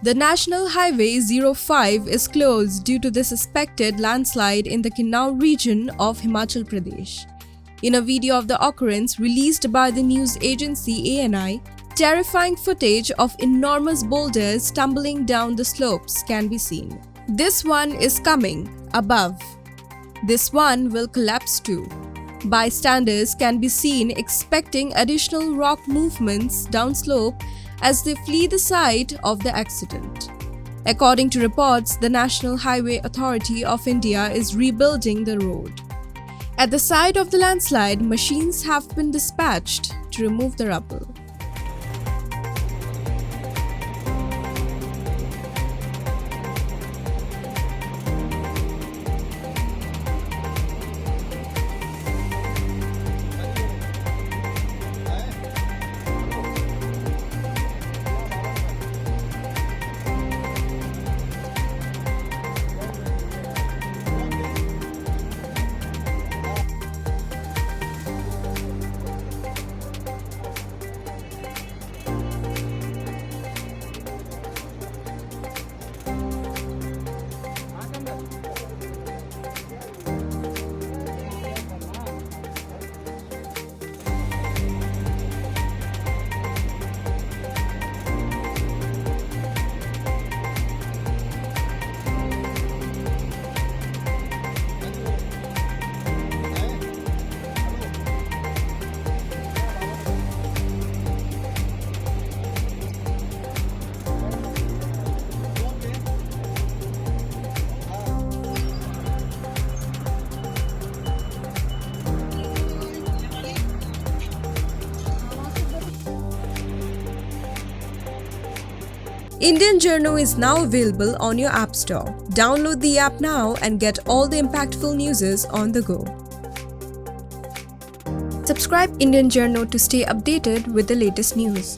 The National Highway 05 is closed due to the suspected landslide in the Kinnaur region of Himachal Pradesh. In a video of the occurrence released by the news agency ANI, terrifying footage of enormous boulders tumbling down the slopes can be seen. This one is coming above. This one will collapse too. Bystanders can be seen expecting additional rock movements downslope as they flee the site of the accident. According to reports, the National Highway Authority of India is rebuilding the road. At the site of the landslide, machines have been dispatched to remove the rubble. Indian Journo is now available on your App Store. Download the app now and get all the impactful news on the go. Subscribe Indian Journo to stay updated with the latest news.